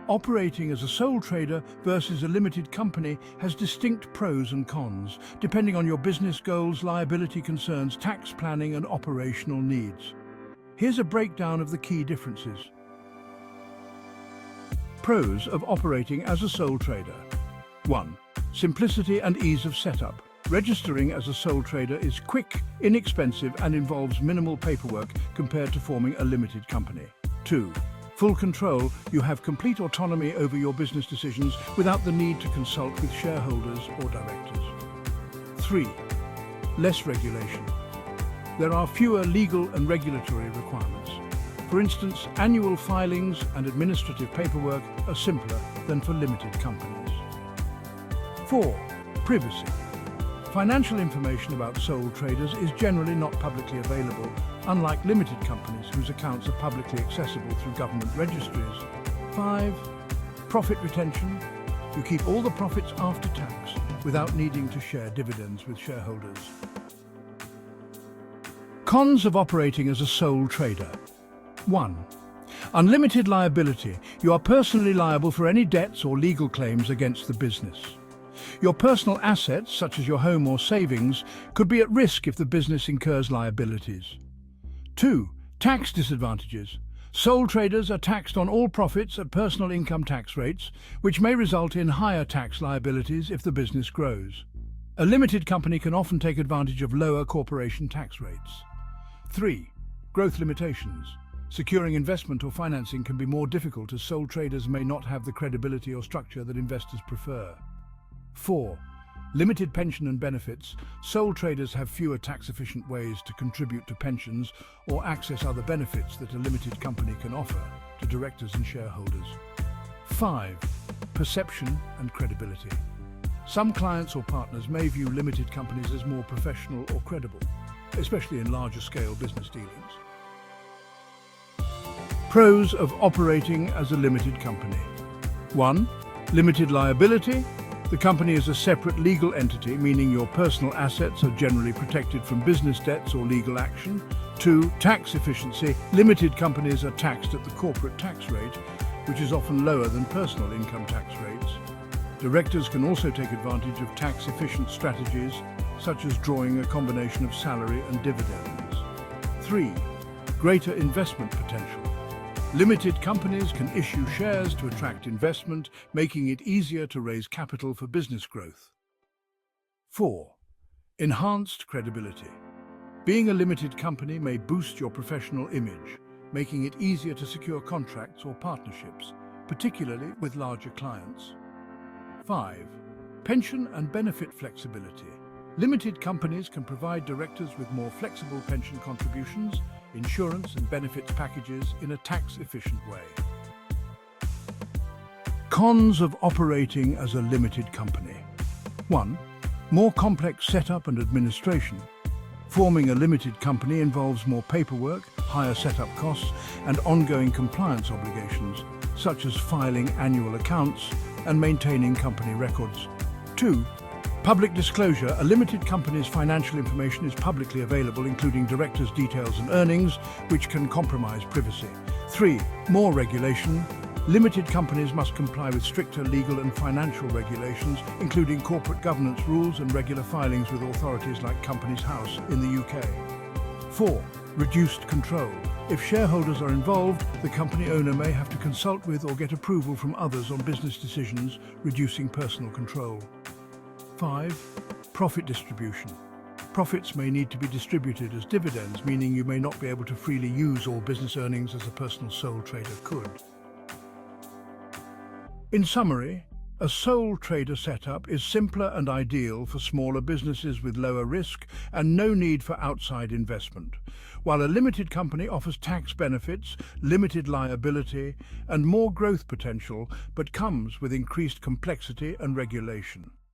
Operating as a sole trader versus a limited company has distinct pros and cons, depending on your business goals, liability concerns, tax planning, and operational needs. Here's a breakdown of the key differences. Pros of operating as a sole trader. 1. Simplicity and ease of setup. Registering as a sole trader is quick, inexpensive, and involves minimal paperwork compared to forming a limited company. 2. Full control. You have complete autonomy over your business decisions without the need to consult with shareholders or directors. 3. Less regulation. There are fewer legal and regulatory requirements. For instance, annual filings and administrative paperwork are simpler than for limited companies. 4. Privacy. Financial information about sole traders is generally not publicly available, unlike limited companies whose accounts are publicly accessible through government registries. 5. Profit retention. You keep all the profits after tax without needing to share dividends with shareholders. Cons of operating as a sole trader. 1. Unlimited liability. You are personally liable for any debts or legal claims against the business. Your personal assets, such as your home or savings, could be at risk if the business incurs liabilities. 2. Tax disadvantages. Sole traders are taxed on all profits at personal income tax rates, which may result in higher tax liabilities if the business grows. A limited company can often take advantage of lower corporation tax rates. 3. Growth limitations. Securing investment or financing can be more difficult as sole traders may not have the credibility or structure that investors prefer. 4. Limited pension and benefits. Sole traders have fewer tax-efficient ways to contribute to pensions or access other benefits that a limited company can offer to directors and shareholders. 5. Perception and credibility. Some clients or partners may view limited companies as more professional or credible, especially in larger-scale business dealings. Pros of operating as a limited company. 1. Limited liability. The company is a separate legal entity, meaning your personal assets are generally protected from business debts or legal action. 2. Tax efficiency. Limited companies are taxed at the corporate tax rate, which is often lower than personal income tax rates. Directors can also take advantage of tax-efficient strategies, such as drawing a combination of salary and dividends. 3. Greater investment potential. Limited companies can issue shares to attract investment, making it easier to raise capital for business growth. 4. Enhanced credibility. Being a limited company may boost your professional image, making it easier to secure contracts or partnerships, particularly with larger clients. 5. Pension and benefit flexibility. Limited companies can provide directors with more flexible pension contributions, insurance and benefits packages in a tax-efficient way. Cons of operating as a limited company. 1. More complex setup and administration. Forming a limited company involves more paperwork, higher setup costs, and ongoing compliance obligations, such as filing annual accounts and maintaining company records. 2. Public disclosure. A limited company's financial information is publicly available, including directors' details and earnings, which can compromise privacy. 3. More regulation. Limited companies must comply with stricter legal and financial regulations, including corporate governance rules and regular filings with authorities like Companies House in the UK. 4. Reduced control. If shareholders are involved, the company owner may have to consult with or get approval from others on business decisions, reducing personal control. 5. Profit distribution. Profits may need to be distributed as dividends, meaning you may not be able to freely use all business earnings as a personal sole trader could. In summary, a sole trader setup is simpler and ideal for smaller businesses with lower risk and no need for outside investment, while a limited company offers tax benefits, limited liability, and more growth potential, but comes with increased complexity and regulation.